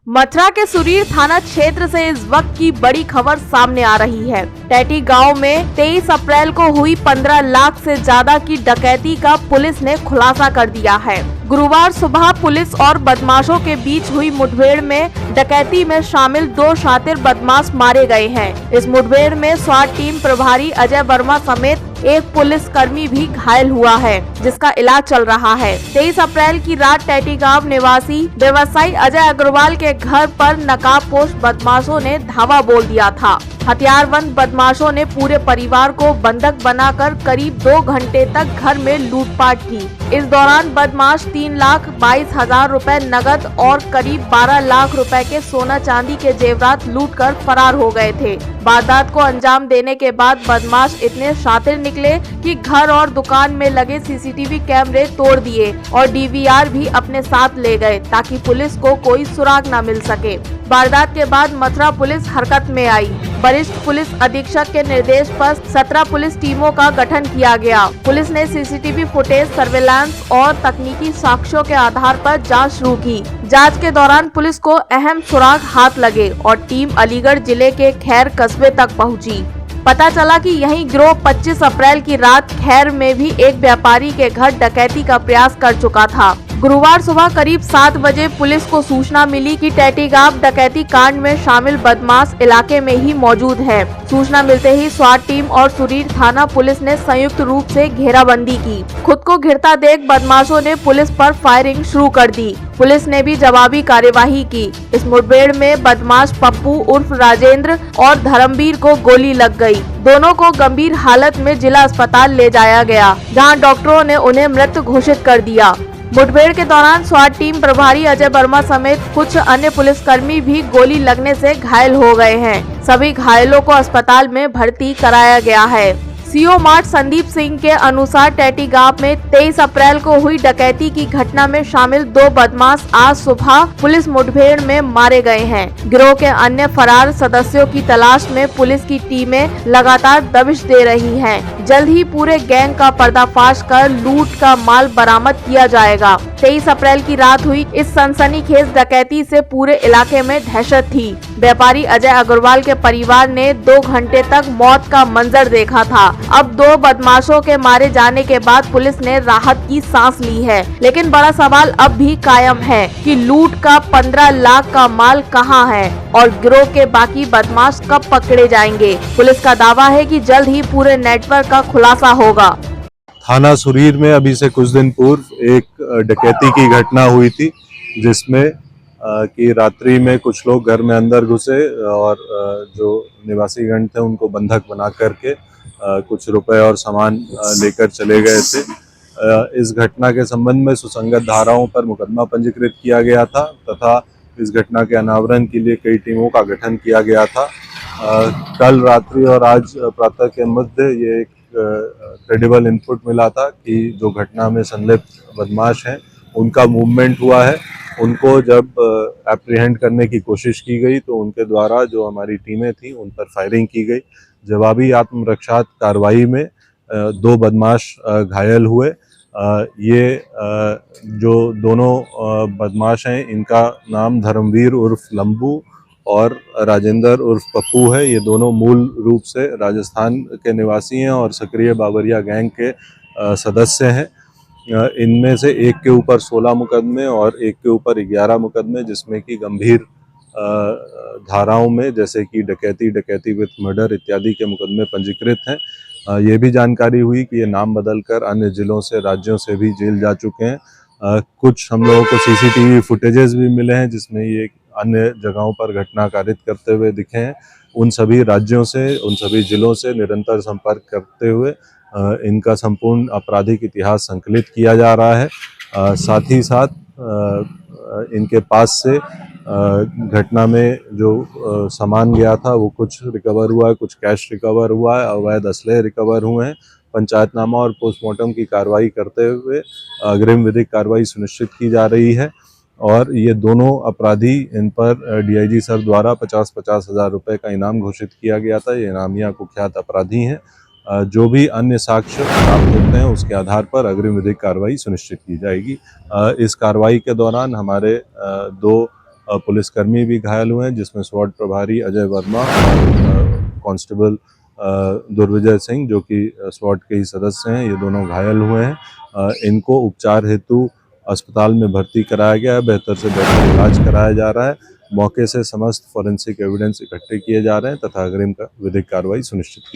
मथुरा के सुरीर थाना क्षेत्र से इस वक्त की बड़ी खबर सामने आ रही है। टैटी गांव में 23 अप्रैल को हुई 15 लाख से ज्यादा की डकैती का पुलिस ने खुलासा कर दिया है। गुरुवार सुबह पुलिस और बदमाशों के बीच हुई मुठभेड़ में डकैती में शामिल 2 शातिर बदमाश मारे गए हैं। इस मुठभेड़ में स्वाट टीम प्रभारी अजय वर्मा समेत एक पुलिस कर्मी भी घायल हुआ है, जिसका इलाज चल रहा है। 23 अप्रैल की रात टैटी गांव निवासी व्यवसायी अजय अग्रवाल के घर पर नकाबपोश बदमाशों ने धावा बोल दिया था। हथियारबंद बदमाशों ने पूरे परिवार को बंधक बनाकर करीब 2 घंटे तक घर में लूटपाट की। इस दौरान बदमाश 3,22,000 रुपए नकद और करीब 12 लाख रुपए के सोना चांदी के जेवरात लूटकर फरार हो गए थे। वारदात को अंजाम देने के बाद बदमाश इतने शातिर निकले कि घर और दुकान में लगे सीसीटीवी कैमरे तोड़ दिए और डीवीआर भी अपने साथ ले गए ताकि पुलिस को कोई सुराग न मिल सके। वारदात के बाद मथुरा पुलिस हरकत में आई। वरिष्ठ पुलिस अधीक्षक के निर्देश पर 17 पुलिस टीमों का गठन किया गया। पुलिस ने सीसीटीवी फुटेज, सर्वेलांस और तकनीकी साक्ष्यों के आधार पर जांच शुरू की। जांच के दौरान पुलिस को अहम सुराग हाथ लगे और टीम अलीगढ़ जिले के खैर कस्बे तक पहुंची। पता चला कि यही गिरोह 25 अप्रैल की रात खैर में भी एक व्यापारी के घर डकैती का प्रयास कर चुका था। गुरुवार सुबह करीब 7 बजे पुलिस को सूचना मिली कि टैटी गांव डकैती कांड में शामिल बदमाश इलाके में ही मौजूद है। सूचना मिलते ही स्वाट टीम और सुरीर थाना पुलिस ने संयुक्त रूप से घेराबंदी की। खुद को घिरता देख बदमाशों ने पुलिस पर फायरिंग शुरू कर दी। पुलिस ने भी जवाबी कार्यवाही की। इस मुठभेड़ में बदमाश पप्पू उर्फ राजेंद्र और धर्मवीर को गोली लग गई। दोनों को गंभीर हालत में जिला अस्पताल ले जाया गया, जहां डॉक्टरों ने उन्हें मृत घोषित कर दिया। मुठभेड़ के दौरान स्वाट टीम प्रभारी अजय वर्मा समेत कुछ अन्य पुलिसकर्मी भी गोली लगने से घायल हो गए हैं। सभी घायलों को अस्पताल में भर्ती कराया गया है। सीओ मार्ट संदीप सिंह के अनुसार टैटी गांव में 23 अप्रैल को हुई डकैती की घटना में शामिल 2 बदमाश आज सुबह पुलिस मुठभेड़ में मारे गए हैं। गिरोह के अन्य फरार सदस्यों की तलाश में पुलिस की टीमें लगातार दबिश दे रही हैं। जल्द ही पूरे गैंग का पर्दाफाश कर लूट का माल बरामद किया जाएगा। 23 अप्रैल की रात हुई इस सनसनीखेज डकैती से पूरे इलाके में दहशत थी। व्यापारी अजय अग्रवाल के परिवार ने 2 घंटे तक मौत का मंजर देखा था। अब 2 बदमाशों के मारे जाने के बाद पुलिस ने राहत की सांस ली है, लेकिन बड़ा सवाल अब भी कायम है कि लूट का 15 लाख का माल कहां है और गिरोह के बाकी बदमाश कब पकड़े जाएंगे। पुलिस का दावा है कि जल्द ही पूरे नेटवर्क का खुलासा होगा। थाना सुरीर में अभी से कुछ दिन पूर्व एक डकैती की घटना हुई थी, जिसमें कि रात्रि में कुछ लोग घर में अंदर घुसे और जो निवासी गण थे उनको बंधक बना करके कुछ रुपए और सामान लेकर चले गए थे। इस घटना के संबंध में सुसंगत धाराओं पर मुकदमा पंजीकृत किया गया था तथा इस घटना के अनावरण के लिए कई टीमों का गठन किया गया था। कल रात्रि और आज प्रातः के मध्य ये एक क्रेडिबल इनपुट मिला था कि जो घटना में संलिप्त बदमाश हैं उनका मूवमेंट हुआ है। उनको जब एप्रीहेंड करने की कोशिश की गई तो उनके द्वारा जो हमारी टीमें थी उन पर फायरिंग की गई। जवाबी आत्मरक्षा कार्रवाई में 2 बदमाश घायल हुए। ये जो दोनों बदमाश हैं इनका नाम धर्मवीर उर्फ लंबू और राजेंद्र उर्फ पप्पू है। ये दोनों मूल रूप से राजस्थान के निवासी हैं और सक्रिय बाबरिया गैंग के सदस्य हैं। इनमें से एक के ऊपर 16 मुकदमे और एक के ऊपर 11 मुकदमे, जिसमें कि गंभीर धाराओं में जैसे कि डकैती विथ मर्डर इत्यादि के मुकदमे पंजीकृत हैं। ये भी जानकारी हुई कि ये नाम बदलकर अन्य जिलों से, राज्यों से भी जेल जा चुके हैं। कुछ हम लोगों को सीसीटीवी फुटेजेस भी मिले हैं जिसमें ये अन्य जगहों पर घटना कारित करते हुए दिखे हैं। उन सभी राज्यों से, उन सभी जिलों से निरंतर संपर्क करते हुए इनका संपूर्ण आपराधिक इतिहास संकलित किया जा रहा है। साथ ही साथ इनके पास से घटना में जो सामान गया था वो कुछ रिकवर हुआ है, कुछ कैश रिकवर हुआ है, अवैध असले रिकवर हुए हैं। पंचायतनामा और पोस्टमार्टम की कार्रवाई करते हुए अग्रिम विधिक कार्रवाई सुनिश्चित की जा रही है और ये दोनों अपराधी, इन पर डीआईजी सर द्वारा 50-50 हज़ार रुपये का इनाम घोषित किया गया था। ये इनामिया कुख्यात अपराधी हैं। जो भी अन्य साक्ष्य प्राप्त होते हैं उसके आधार पर अग्रिम विधिक कार्रवाई सुनिश्चित की जाएगी। इस कार्रवाई के दौरान हमारे 2 पुलिसकर्मी भी घायल हुए हैं, जिसमें स्वाट प्रभारी अजय वर्मा और कांस्टेबल दुर्विजय सिंह जो कि स्वाट के ही सदस्य हैं, ये दोनों घायल हुए हैं। इनको उपचार हेतु अस्पताल में भर्ती कराया गया है, बेहतर से बेहतर इलाज कराया जा रहा है। मौके से समस्त फॉरेंसिक एविडेंस इकट्ठे किए जा रहे हैं तथा अग्रिम विधिक कार्रवाई सुनिश्चित की